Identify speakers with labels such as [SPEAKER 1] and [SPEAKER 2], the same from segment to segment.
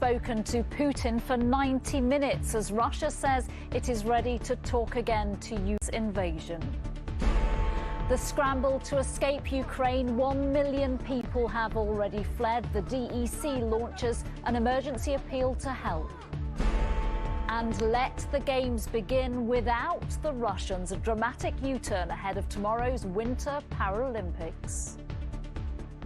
[SPEAKER 1] spoken to Putin for 90 minutes as Russia says it is ready to talk again to use invasion. The scramble to escape Ukraine, 1 million people have already fled. The DEC launches an emergency appeal to help. And let the games begin without the Russians. A dramatic U-turn ahead of tomorrow's Winter Paralympics.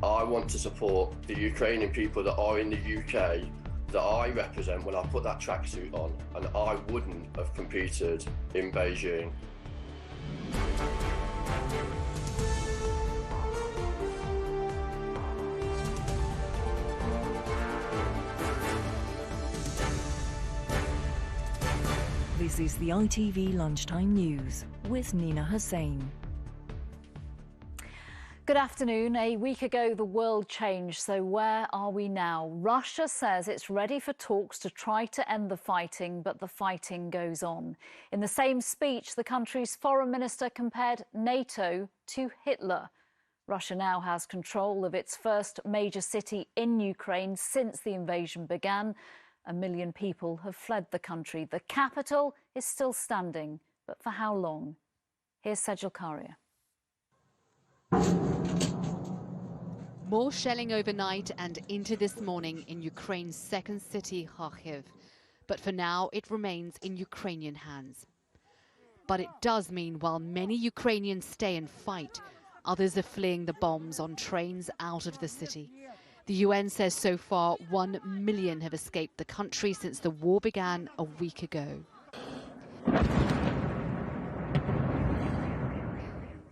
[SPEAKER 2] I want to support the Ukrainian people that are in the UK that I represent when I put that tracksuit on, and I wouldn't have competed in Beijing.
[SPEAKER 3] This is the ITV Lunchtime News with Nina Hussain.
[SPEAKER 1] Good afternoon. A week ago, the world changed. So where are we now? Russia says it's ready for talks to try to end the fighting, but the fighting goes on. In the same speech, the country's foreign minister compared NATO to Hitler. Russia now has control of its first major city in Ukraine since the invasion began. 1 million people have fled the country. The capital is still standing, but for how long? Here's Sejal Karia.
[SPEAKER 4] More shelling overnight and into this morning in Ukraine's second city, Kharkiv. But for now, it remains in Ukrainian hands. But it does mean while many Ukrainians stay and fight, others are fleeing the bombs on trains out of the city. The UN says so far 1 million have escaped the country since the war began a week ago.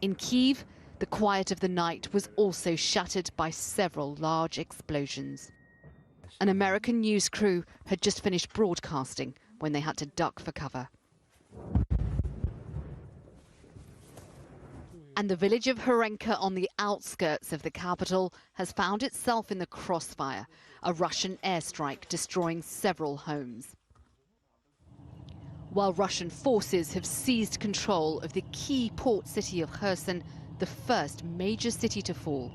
[SPEAKER 4] In Kyiv, the quiet of the night was also shattered by several large explosions. An American news crew had just finished broadcasting when they had to duck for cover. And the village of Horenka on the outskirts of the capital has found itself in the crossfire, a Russian airstrike destroying several homes. While Russian forces have seized control of the key port city of Kherson, the first major city to fall.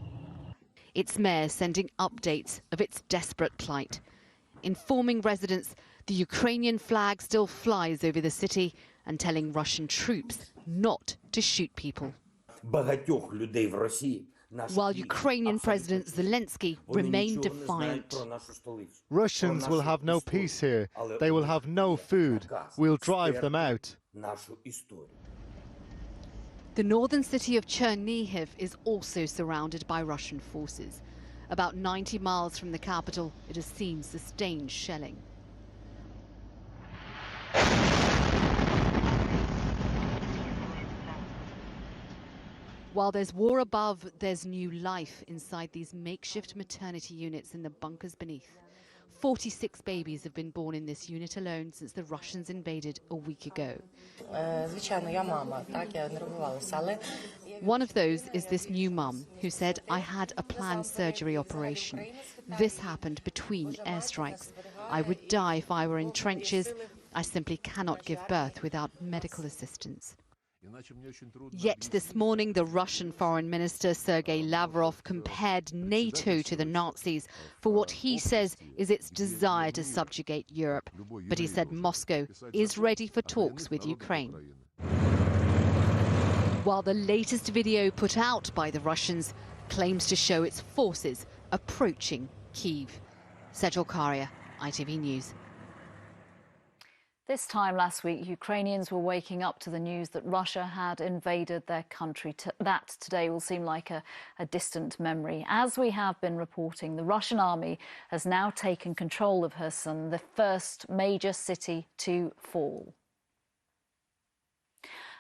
[SPEAKER 4] Its mayor sending updates of its desperate plight, informing residents the Ukrainian flag still flies over the city and telling Russian troops not to shoot people. While Ukrainian President Zelensky remained defiant.
[SPEAKER 5] Russians will have no peace here. They will have no food. We'll drive them out.
[SPEAKER 4] The northern city of Chernihiv is also surrounded by Russian forces. About 90 miles from the capital, it has seen sustained shelling. While there's war above, there's new life inside these makeshift maternity units in the bunkers beneath. 46 babies have been born in this unit alone since the Russians invaded a week ago. One of those is this new mum who said, "I had a planned surgery operation. This happened between airstrikes. I would die if I were in trenches. I simply cannot give birth without medical assistance." Yet this morning, the Russian Foreign Minister Sergei Lavrov compared NATO to the Nazis for what he says is its desire to subjugate Europe. But he said Moscow is ready for talks with Ukraine. While the latest video put out by the Russians claims to show its forces approaching Kyiv. Sejal Karia, ITV News.
[SPEAKER 1] This time last week, Ukrainians were waking up to the news that Russia had invaded their country. That today will seem like a distant memory. As we have been reporting, the Russian army has now taken control of Kherson, the first major city to fall.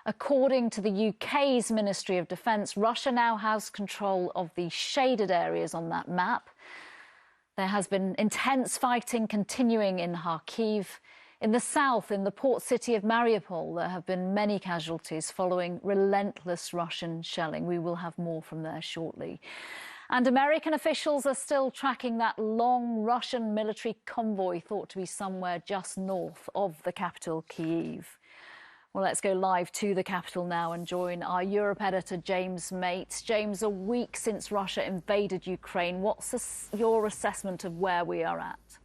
[SPEAKER 1] According to the UK's Ministry of Defence, Russia now has control of the shaded areas on that map. There has been intense fighting continuing in Kharkiv. In the south, in the port city of Mariupol, there have been many casualties following relentless Russian shelling. We will have more from there shortly. And American officials are still tracking that long Russian military convoy thought to be somewhere just north of the capital, Kyiv. Well, let's go live to the capital now and join our Europe editor, James Mates. James, a week since Russia invaded Ukraine, what's your assessment of where we are at?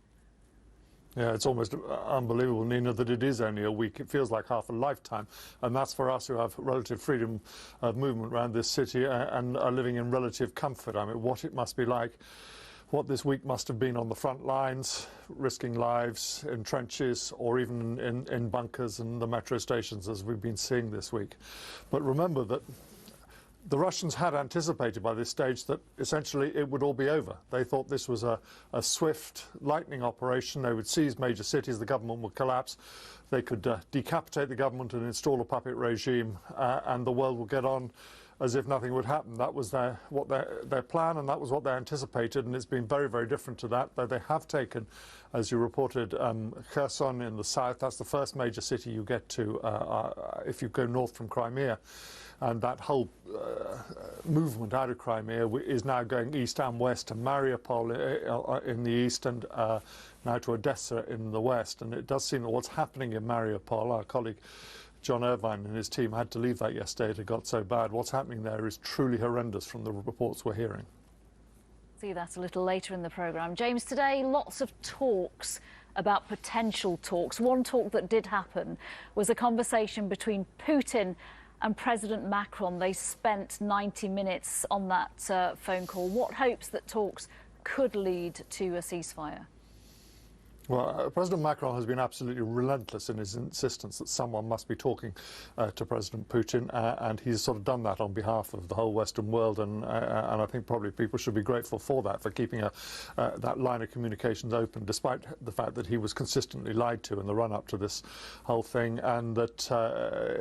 [SPEAKER 6] Yeah, it's almost unbelievable, Nina, that it is only a week. It feels like half a lifetime. And that's for us who have relative freedom of movement around this city and are living in relative comfort. I mean, what it must be like, what this week must have been on the front lines, risking lives in trenches or even in bunkers and the metro stations, as we've been seeing this week. But remember that the Russians had anticipated by this stage that essentially it would all be over. They thought this was a swift, lightning operation. They would seize major cities, the government would collapse, they could decapitate the government and install a puppet regime, and the world would get on as if nothing would happen. That was their plan, and that was what they anticipated, and it's been very, very different to that. Though they have taken, as you reported, Kherson in the south. That's the first major city you get to if you go north from Crimea. And that whole movement out of Crimea is now going east and west to Mariupol in the east and now to Odessa in the west. And it does seem that what's happening in Mariupol, our colleague John Irvine and his team had to leave that yesterday. It got so bad. What's happening there is truly horrendous from the reports we're hearing.
[SPEAKER 1] See that a little later in the programme. James, today lots of talks about potential talks. One talk that did happen was a conversation between Putin and President Macron. They spent 90 minutes on that phone call. What hopes that talks could lead to a ceasefire?
[SPEAKER 6] Well, President Macron has been absolutely relentless in his insistence that someone must be talking to President Putin, and he's sort of done that on behalf of the whole Western world, and I think probably people should be grateful for that, for keeping that line of communications open, despite the fact that he was consistently lied to in the run-up to this whole thing, and that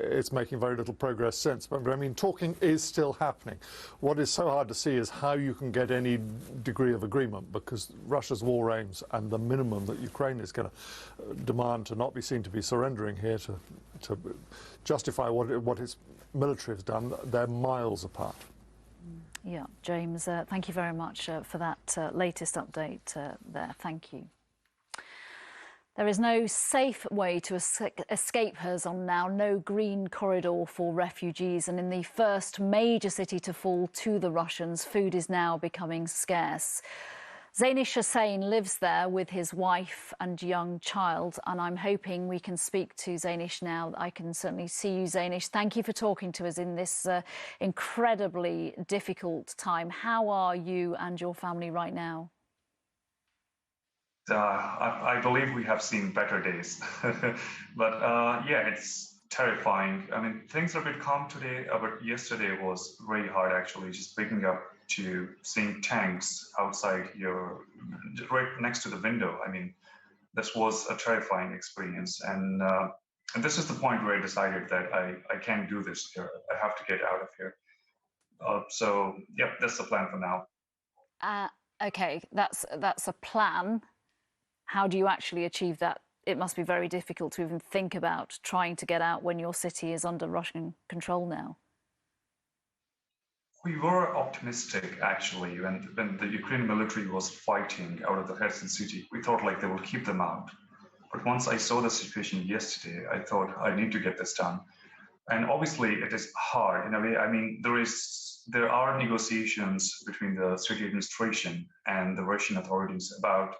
[SPEAKER 6] it's making very little progress since. But I mean, talking is still happening. What is so hard to see is how you can get any degree of agreement, because Russia's war aims and the minimum that Ukraine is going to demand to not be seen to be surrendering here to justify what its military has done, they're miles apart.
[SPEAKER 1] Yeah, James, thank you very much for that latest update there. Thank you. There is no safe way to escape Kherson now, no green corridor for refugees. And in the first major city to fall to the Russians, food is now becoming scarce. Zainish Hussain lives there with his wife and young child, and I'm hoping we can speak to Zainish now. I can certainly see you, Zainish. Thank you for talking to us in this incredibly difficult time. How are you and your family right now?
[SPEAKER 7] I believe we have seen better days, but yeah, it's terrifying. I mean, things are a bit calm today, but yesterday was very hard actually, just waking up to seeing tanks outside here, right next to the window. I mean, this was a terrifying experience, and this is the point where I decided that I can't do this here. I have to get out of here. So, yeah, that's the plan for now.
[SPEAKER 1] Okay, that's a plan. How do you actually achieve that? It must be very difficult to even think about trying to get out when your city is under Russian control now.
[SPEAKER 7] We were optimistic, actually, when the Ukrainian military was fighting out of the Kherson city. We thought like they will keep them out. But once I saw the situation yesterday, I thought I need to get this done. And obviously it is hard in a way. I mean, there are negotiations between the city administration and the Russian authorities about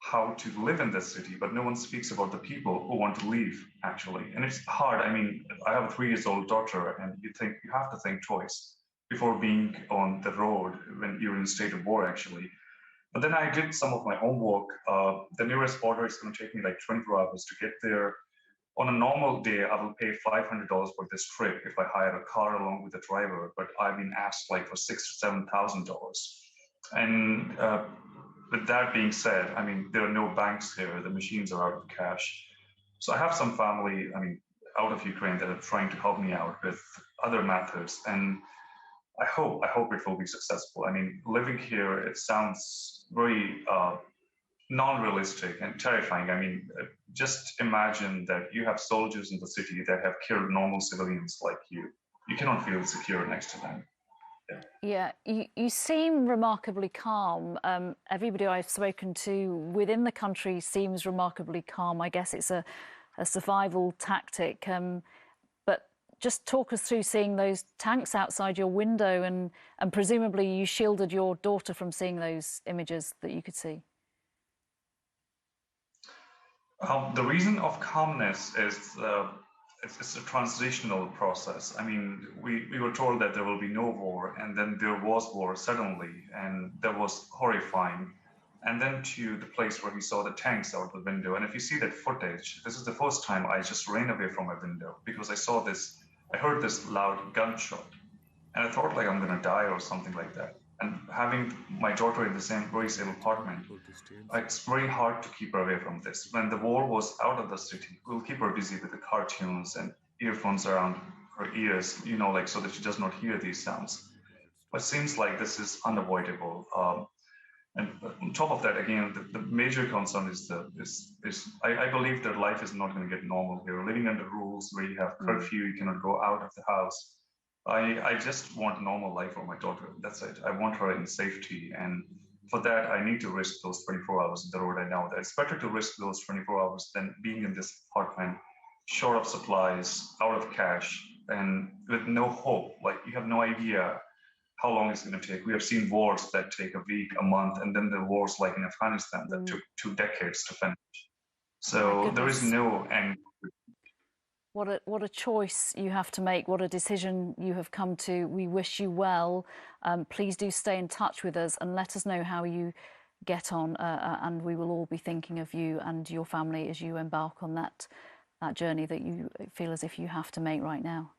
[SPEAKER 7] how to live in this city, but no one speaks about the people who want to leave, actually. And it's hard. I mean, I have a 3-year-old daughter, and you have to think twice before being on the road when you're in a state of war, actually. But then I did some of my homework. The nearest border is going to take me like 24 hours to get there. On a normal day, I will pay $500 for this trip if I hire a car along with a driver, but I've been asked like for $6,000 to $7,000. And with that being said, I mean, there are no banks here. The machines are out of cash. So I have some family, I mean, out of Ukraine that are trying to help me out with other methods. And I hope it will be successful. I mean, living here, it sounds very non-realistic and terrifying. I mean, just imagine that you have soldiers in the city that have killed normal civilians like you. You cannot feel secure next to them.
[SPEAKER 1] Yeah, you seem remarkably calm. Everybody I've spoken to within the country seems remarkably calm. I guess it's a survival tactic. But just talk us through seeing those tanks outside your window, and presumably you shielded your daughter from seeing those images that you could see.
[SPEAKER 7] The reason of calmness is it's a transitional process. I mean, we were told that there will be no war, and then there was war suddenly, and that was horrifying. And then to the place where we saw the tanks out the window. And if you see that footage, this is the first time I just ran away from my window because I heard this loud gunshot. And I thought like I'm gonna die or something like that. And having my daughter in the very same apartment, it's very hard to keep her away from this. When the war was out of the city, we'll keep her busy with the cartoons and earphones around her ears, like so that she does not hear these sounds. But it seems like this is unavoidable. And on top of that, again, the major concern is I believe that life is not going to get normal here. Living under rules where you have curfew, you cannot go out of the house. I just want a normal life for my daughter. That's it. I want her in safety. And for that, I need to risk those 24 hours on the road. I know that it's better to risk those 24 hours than being in this apartment, short of supplies, out of cash, and with no hope. Like, you have no idea how long it's going to take. We have seen wars that take a week, a month, and then the wars like in Afghanistan that took 2 decades to finish. So there is no end.
[SPEAKER 1] What a choice you have to make. What a decision you have come to. We wish you well. Please do stay in touch with us and let us know how you get on. And we will all be thinking of you and your family as you embark on that journey that you feel as if you have to make right now.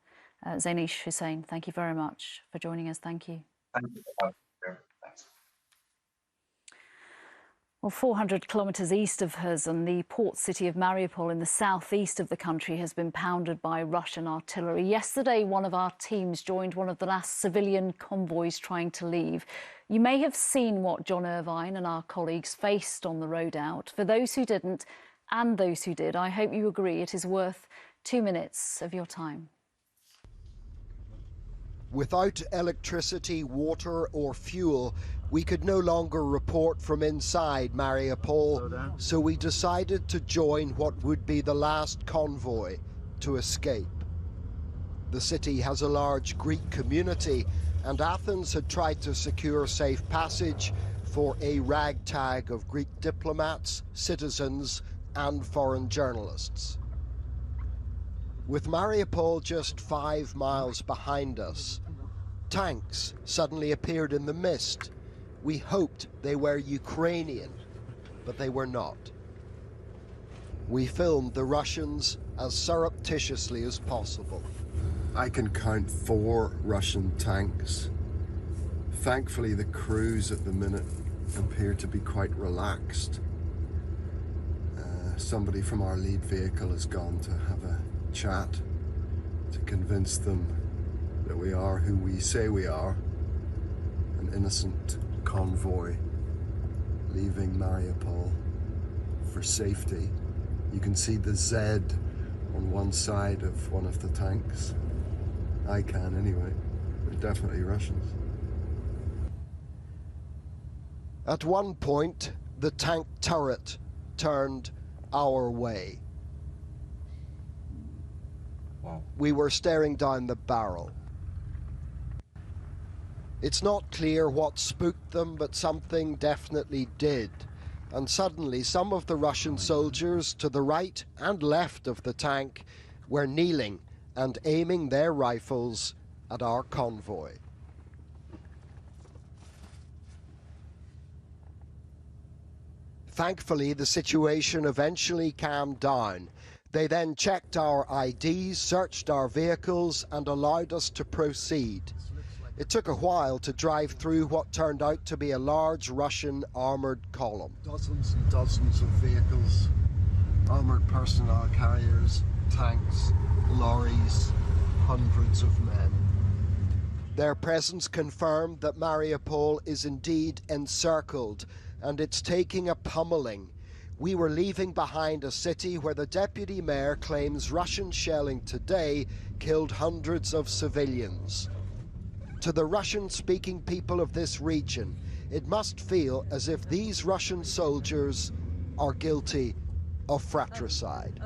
[SPEAKER 1] Zainish Hussain, thank you very much for joining us. Thank you.
[SPEAKER 7] Thank you. Thanks.
[SPEAKER 1] Well, 400 kilometres east of Kherson, the port city of Mariupol in the southeast of the country has been pounded by Russian artillery. Yesterday, one of our teams joined one of the last civilian convoys trying to leave. You may have seen what John Irvine and our colleagues faced on the road out. For those who didn't and those who did, I hope you agree it is worth 2 minutes of your time.
[SPEAKER 8] Without electricity, water or fuel, we could no longer report from inside Mariupol, so we decided to join what would be the last convoy to escape. The city has a large Greek community, and Athens had tried to secure safe passage for a ragtag of Greek diplomats, citizens, and foreign journalists. With Mariupol just 5 miles behind us, tanks suddenly appeared in the mist. We hoped they were Ukrainian, but they were not. We filmed the Russians as surreptitiously as possible.
[SPEAKER 9] I can count 4 Russian tanks. Thankfully, the crews at the minute appear to be quite relaxed. Somebody from our lead vehicle has gone to have a chat to convince them that we are who we say we are, an innocent convoy leaving Mariupol for safety. You can see the Z on one side of one of the tanks. I can anyway. They're definitely Russians.
[SPEAKER 8] At one point, the tank turret turned our way.
[SPEAKER 9] Wow.
[SPEAKER 8] We were staring down the barrel. It's not clear what spooked them, but something definitely did. And suddenly, some of the Russian soldiers to the right and left of the tank were kneeling and aiming their rifles at our convoy. Thankfully, the situation eventually calmed down. They then checked our IDs, searched our vehicles, and allowed us to proceed. It took a while to drive through what turned out to be a large Russian armoured column.
[SPEAKER 9] Dozens and dozens of vehicles, armoured personnel carriers, tanks, lorries, hundreds of men.
[SPEAKER 8] Their presence confirmed that Mariupol is indeed encircled, and it's taking a pummeling. We were leaving behind a city where the deputy mayor claims Russian shelling today killed hundreds of civilians. To the Russian-speaking people of this region, it must feel as if these Russian soldiers are guilty of fratricide.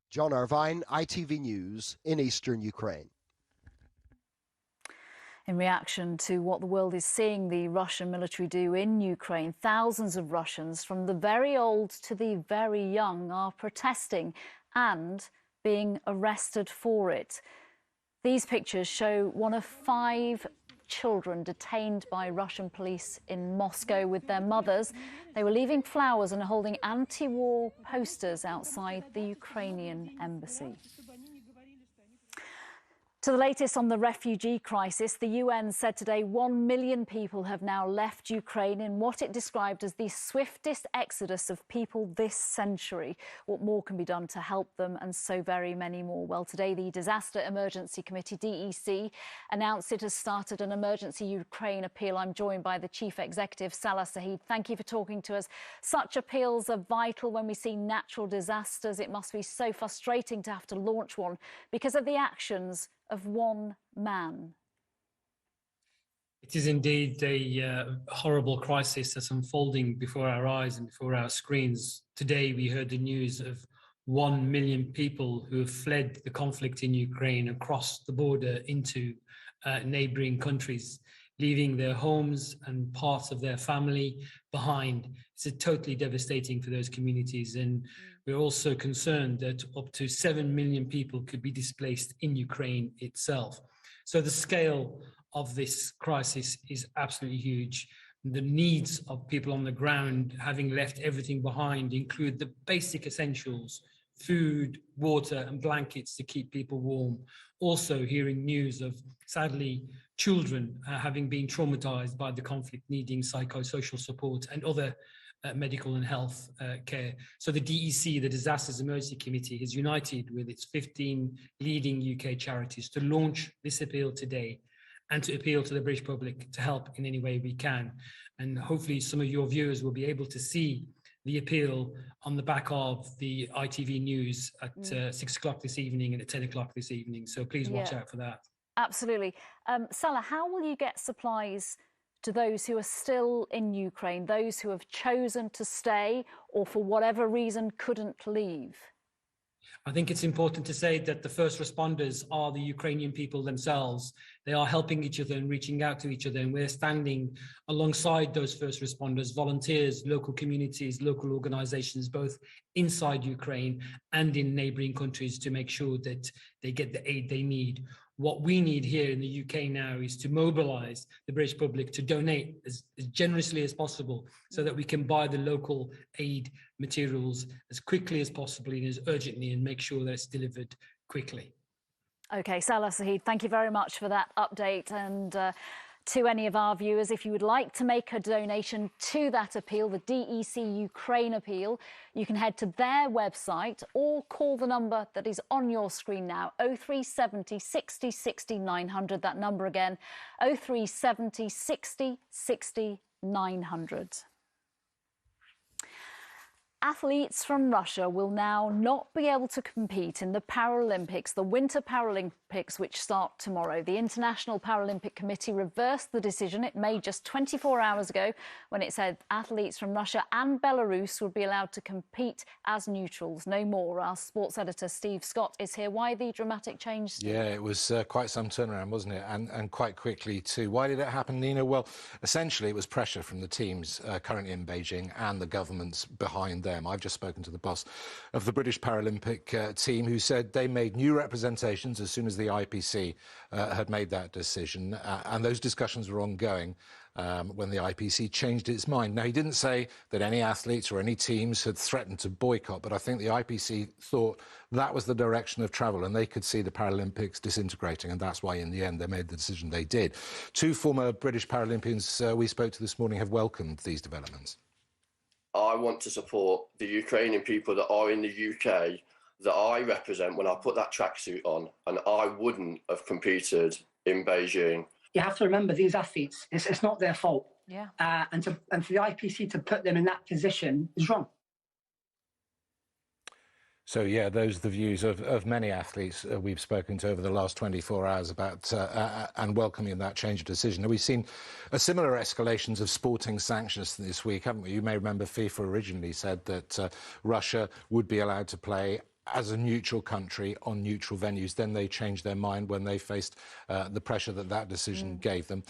[SPEAKER 8] John Irvine, ITV News in eastern Ukraine.
[SPEAKER 1] In reaction to what the world is seeing the Russian military do in Ukraine, thousands of Russians, from the very old to the very young, are protesting and being arrested for it. These pictures show one of 5 children detained by Russian police in Moscow with their mothers. They were leaving flowers and holding anti-war posters outside the Ukrainian embassy. To the latest on the refugee crisis, the UN said today 1 million people have now left Ukraine in what it described as the swiftest exodus of people this century. What more can be done to help them, and so very many more? Well, today the Disaster Emergency Committee, DEC, announced it has started an emergency Ukraine appeal. I'm joined by the Chief Executive, Salah Saeed. Thank you for talking to us. Such appeals are vital when we see natural disasters. It must be so frustrating to have to launch one because of the actions of one man.
[SPEAKER 10] It is indeed a horrible crisis that's unfolding before our eyes and before our screens. Today we heard the news of 1 million people who have fled the conflict in Ukraine across the border into neighbouring countries, leaving their homes and parts of their family behind. It's totally devastating for those communities, and we're also concerned that up to 7 million people could be displaced in Ukraine itself. So the scale of this crisis is absolutely huge. The needs of people on the ground, having left everything behind, include the basic essentials: food, water and blankets to keep people warm. Also hearing news of, sadly, children having been traumatized by the conflict, needing psychosocial support and other medical and health care. So the DEC, the Disasters Emergency Committee, is united with its 15 leading UK charities to launch this appeal today and to appeal to the British public to help in any way we can. And hopefully some of your viewers will be able to see the appeal on the back of the ITV news at 6 o'clock this evening and at 10 o'clock this evening. So please watch out for that.
[SPEAKER 1] Absolutely. Salah, how will you get supplies to those who are still in Ukraine, those who have chosen to stay or for whatever reason couldn't leave?
[SPEAKER 10] I think it's important to say that the first responders are the Ukrainian people themselves. They are helping each other and reaching out to each other, and we're standing alongside those first responders, volunteers, local communities, local organizations, both inside Ukraine and in neighboring countries, to make sure that they get the aid they need. What we need here in the UK now is to mobilize the British public to donate as generously as possible so that we can buy the local aid materials as quickly as possible and as urgently, and make sure that it's delivered quickly. OK, Salah Saeed, thank you very much for that update. And to any of our viewers, if you would like to make a donation to that appeal, the DEC Ukraine appeal, you can head to their website or call the number that is on your screen now, 0370 60 60 900. That number again, 0370 60 60 900. Athletes from Russia will now not be able to compete in the Paralympics, the Winter Paralympics, which start tomorrow. The International Paralympic Committee reversed the decision it made just 24 hours ago when it said athletes from Russia and Belarus would be allowed to compete as neutrals. No more. Our sports editor Steve Scott is here. Why the dramatic change, Steve?
[SPEAKER 11] Yeah, it was quite some turnaround, wasn't it? And quite quickly too. Why did it happen, Nina? Well, essentially it was pressure from the teams currently in Beijing and the governments behind them. I've just spoken to the boss of the British Paralympic team, who said they made new representations as soon as the IPC had made that decision, and those discussions were ongoing when the IPC changed its mind. Now, he didn't say that any athletes or any teams had threatened to boycott, but I think the IPC thought that was the direction of travel, and they could see the Paralympics disintegrating, and that's why in the end they made the decision they did. 2 former British Paralympians we spoke to this morning have welcomed these developments.
[SPEAKER 2] I want to support the Ukrainian people that are in the UK that I represent when I put that tracksuit on, and I wouldn't have competed in Beijing.
[SPEAKER 12] You have to remember, these athletes, it's not their fault.
[SPEAKER 1] Yeah.
[SPEAKER 12] And for the IPC to put them in that position is wrong.
[SPEAKER 11] So, yeah, those are the views of many athletes we've spoken to over the last 24 hours about and welcoming that change of decision. Now, we've seen a similar escalations of sporting sanctions this week, haven't we? You may remember FIFA originally said that Russia would be allowed to play as a neutral country on neutral venues. Then they changed their mind when they faced the pressure that decision gave them.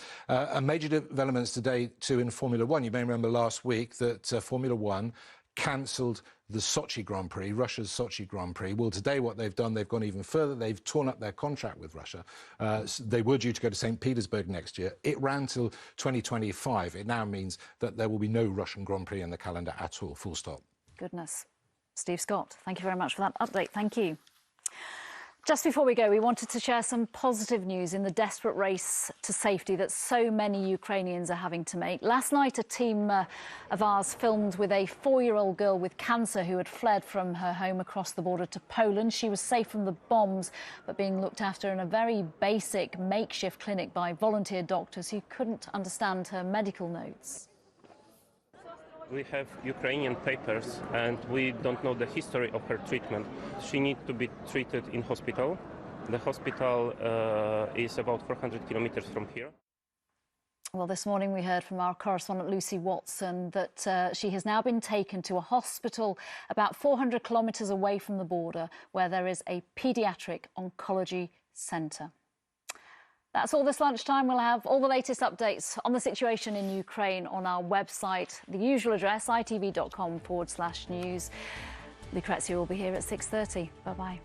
[SPEAKER 11] Major developments today too in Formula One. You may remember last week that Formula One cancelled the Sochi Grand Prix, Russia's Sochi Grand Prix. Well, today what they've done, they've gone even further. They've torn up their contract with Russia. They were due to go to St. Petersburg next year. It ran till 2025. It now means that there will be no Russian Grand Prix in the calendar at all, full stop.
[SPEAKER 1] Goodness. Steve Scott, thank you very much for that update. Thank you. Just before we go, we wanted to share some positive news in the desperate race to safety that so many Ukrainians are having to make. Last night, a team of ours filmed with a 4-year-old girl with cancer who had fled from her home across the border to Poland. She was safe from the bombs, but being looked after in a very basic makeshift clinic by volunteer doctors who couldn't understand her medical notes.
[SPEAKER 13] We have Ukrainian papers and we don't know the history of her treatment. She needs to be treated in hospital. The hospital is about 400 kilometers from here.
[SPEAKER 1] Well, this morning we heard from our correspondent Lucy Watson that she has now been taken to a hospital about 400 kilometres away from the border where there is a paediatric oncology centre. That's all this lunchtime. We'll have all the latest updates on the situation in Ukraine on our website, the usual address, itv.com/news. Lucrezia will be here at 6:30. Bye-bye.